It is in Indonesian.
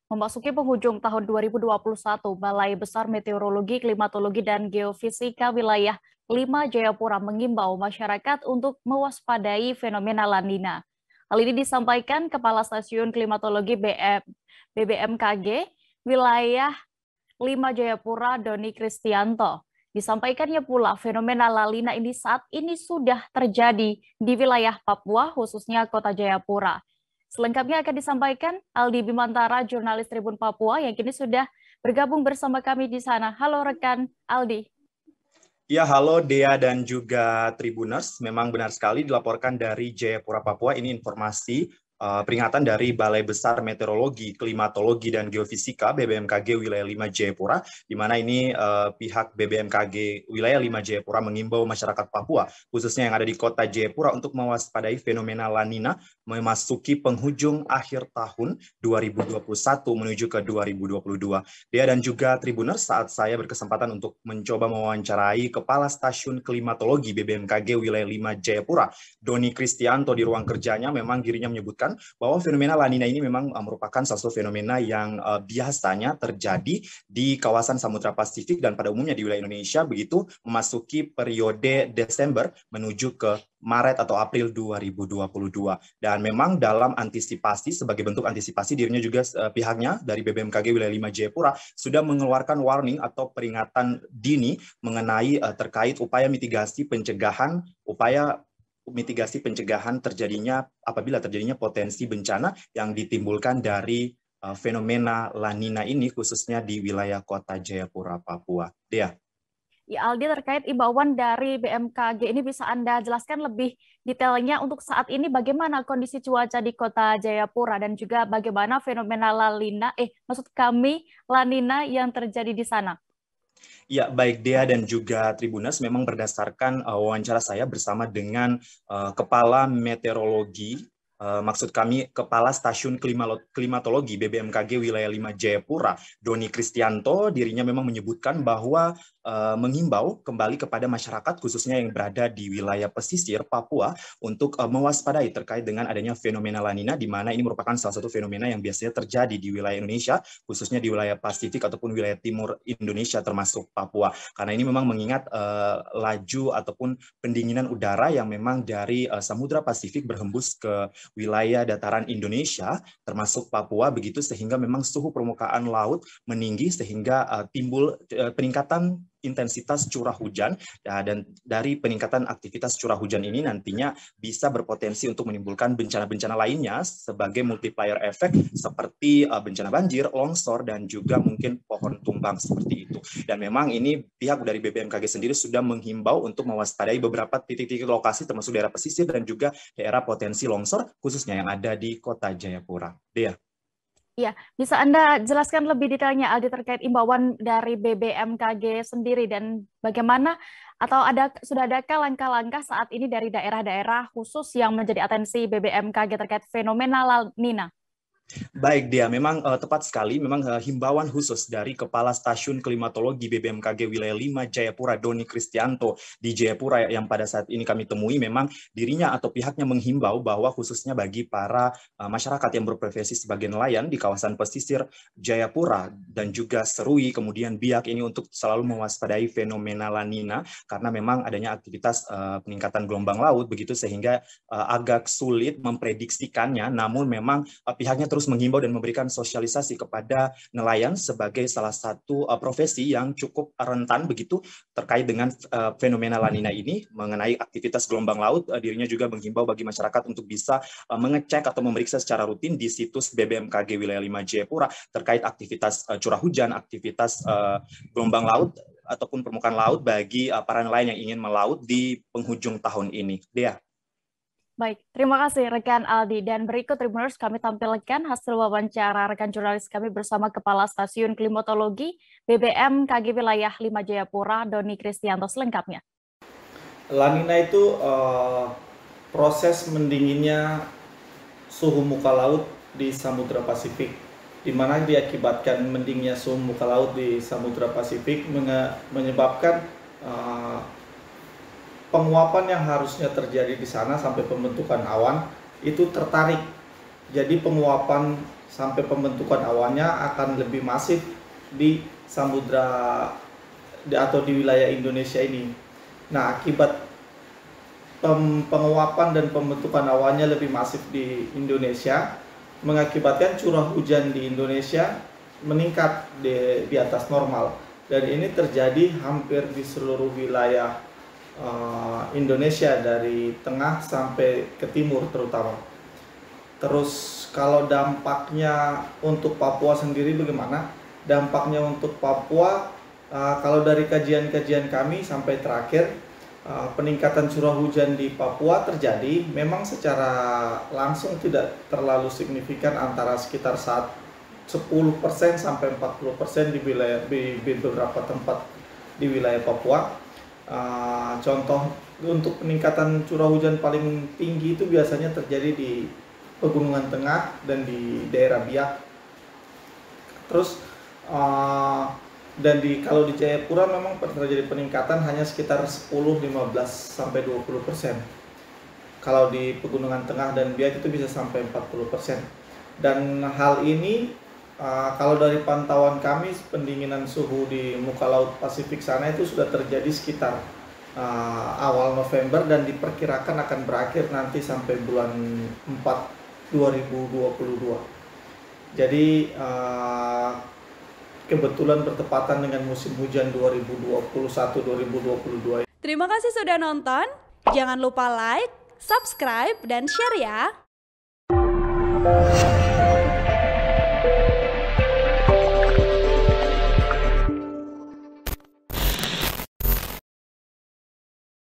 Memasuki penghujung tahun 2021, Balai Besar Meteorologi, Klimatologi, dan Geofisika Wilayah 5 Jayapura mengimbau masyarakat untuk mewaspadai fenomena La Nina. Hal ini disampaikan Kepala Stasiun Klimatologi BBMKG Wilayah 5 Jayapura, Doni Kristianto. Disampaikannya pula fenomena La Nina ini saat ini sudah terjadi di wilayah Papua, khususnya Kota Jayapura. Selengkapnya akan disampaikan Aldi Bimantara, jurnalis Tribun Papua yang kini sudah bergabung bersama kami di sana. Halo rekan Aldi. Ya, halo Dea dan juga Tribuners. Memang benar sekali dilaporkan dari Jayapura, Papua. Ini informasi peringatan dari Balai Besar Meteorologi, Klimatologi, dan Geofisika BBMKG Wilayah 5 Jayapura, di mana ini pihak BBMKG Wilayah 5 Jayapura mengimbau masyarakat Papua, khususnya yang ada di kota Jayapura, untuk mewaspadai fenomena La Nina memasuki penghujung akhir tahun 2021 menuju ke 2022. Dea dan juga Tribuners, saat saya berkesempatan untuk mencoba mewawancarai Kepala Stasiun Klimatologi BBMKG Wilayah 5 Jayapura, Doni Kristianto, di ruang kerjanya, memang dirinya menyebutkan bahwa fenomena La Nina ini memang merupakan salah satu fenomena yang biasanya terjadi di kawasan Samudra Pasifik dan pada umumnya di wilayah Indonesia, begitu memasuki periode Desember menuju ke Maret atau April 2022. Dan memang dalam antisipasi, sebagai bentuk antisipasi, dirinya juga pihaknya dari BBMKG Wilayah 5 Jayapura sudah mengeluarkan warning atau peringatan dini mengenai terkait upaya mitigasi pencegahan terjadinya apabila terjadinya potensi bencana yang ditimbulkan dari fenomena La Nina ini, khususnya di wilayah kota Jayapura, Papua. Dea. Ya, Aldi, terkait imbauan dari BMKG ini bisa Anda jelaskan lebih detailnya untuk saat ini bagaimana kondisi cuaca di kota Jayapura dan juga bagaimana fenomena La Nina yang terjadi di sana? Ya, baik Dea dan juga Tribunas, memang berdasarkan wawancara saya bersama dengan Kepala Meteorologi, maksud kami Kepala Stasiun Klimatologi BBMKG Wilayah 5 Jayapura, Doni Kristianto, dirinya memang menyebutkan bahwa menghimbau kembali kepada masyarakat khususnya yang berada di wilayah pesisir Papua untuk mewaspadai terkait dengan adanya fenomena La Nina, di mana ini merupakan salah satu fenomena yang biasanya terjadi di wilayah Indonesia, khususnya di wilayah Pasifik ataupun wilayah timur Indonesia termasuk Papua. Karena ini memang mengingat laju ataupun pendinginan udara yang memang dari Samudra Pasifik berhembus ke wilayah dataran Indonesia termasuk Papua, begitu sehingga memang suhu permukaan laut meninggi sehingga timbul peningkatan intensitas curah hujan, dan dari peningkatan aktivitas curah hujan ini nantinya bisa berpotensi untuk menimbulkan bencana-bencana lainnya sebagai multiplier efek seperti bencana banjir, longsor, dan juga mungkin pohon tumbang seperti itu. Dan memang ini pihak dari BBMKG sendiri sudah menghimbau untuk mewaspadai beberapa titik-titik lokasi termasuk daerah pesisir dan juga daerah potensi longsor khususnya yang ada di kota Jayapura. Dea. Ya, bisa Anda jelaskan lebih detailnya Aldi terkait imbauan dari BBMKG sendiri dan bagaimana atau sudah adakah langkah-langkah saat ini dari daerah-daerah khusus yang menjadi atensi BBMKG terkait fenomena La Nina? Baik, Dia, memang tepat sekali. Memang himbauan khusus dari Kepala Stasiun Klimatologi BBMKG Wilayah 5 Jayapura, Doni Kristianto, di Jayapura yang pada saat ini kami temui, memang dirinya atau pihaknya menghimbau bahwa khususnya bagi para masyarakat yang berprofesi sebagai nelayan di kawasan pesisir Jayapura dan juga Serui, kemudian Biak, ini untuk selalu mewaspadai fenomena La Nina, karena memang adanya aktivitas peningkatan gelombang laut, begitu sehingga agak sulit memprediksikannya, namun memang pihaknya terus menghimbau dan memberikan sosialisasi kepada nelayan sebagai salah satu profesi yang cukup rentan begitu terkait dengan fenomena La Nina ini mengenai aktivitas gelombang laut. Dirinya juga menghimbau bagi masyarakat untuk bisa mengecek atau memeriksa secara rutin di situs BBMKG Wilayah 5 Jayapura terkait aktivitas curah hujan, aktivitas gelombang laut ataupun permukaan laut bagi para nelayan yang ingin melaut di penghujung tahun ini. Dea. Baik, terima kasih rekan Aldi. Dan berikut Tribuners kami tampilkan hasil wawancara rekan jurnalis kami bersama Kepala Stasiun Klimatologi BBMKG Wilayah 5 Jayapura, Doni Kristianto, selengkapnya. La Nina itu proses mendinginnya suhu muka laut di Samudra Pasifik, di mana diakibatkan mendingnya suhu muka laut di Samudra Pasifik menyebabkan penguapan yang harusnya terjadi di sana sampai pembentukan awan itu tertarik. Jadi penguapan sampai pembentukan awannya akan lebih masif di samudra atau di wilayah Indonesia ini. Nah, akibat penguapan dan pembentukan awannya lebih masif di Indonesia mengakibatkan curah hujan di Indonesia meningkat di atas normal, dan ini terjadi hampir di seluruh wilayah Indonesia dari tengah sampai ke timur terutama. Terus kalau dampaknya untuk Papua sendiri bagaimana? Dampaknya untuk Papua, kalau dari kajian-kajian kami sampai terakhir, peningkatan curah hujan di Papua terjadi memang secara langsung tidak terlalu signifikan, antara sekitar 10% sampai 40% di beberapa tempat di wilayah Papua. Contoh untuk peningkatan curah hujan paling tinggi itu biasanya terjadi di Pegunungan Tengah dan di daerah Biak. Terus dan kalau di Jayapura memang terjadi peningkatan hanya sekitar 10, 15 sampai 20%. Kalau di Pegunungan Tengah dan Biak itu bisa sampai 40%. Dan hal ini kalau dari pantauan kami, pendinginan suhu di muka laut Pasifik sana itu sudah terjadi sekitar awal November dan diperkirakan akan berakhir nanti sampai bulan 4 2022. Jadi kebetulan bertepatan dengan musim hujan 2021-2022. Terima kasih sudah nonton. Jangan lupa like, subscribe, dan share ya.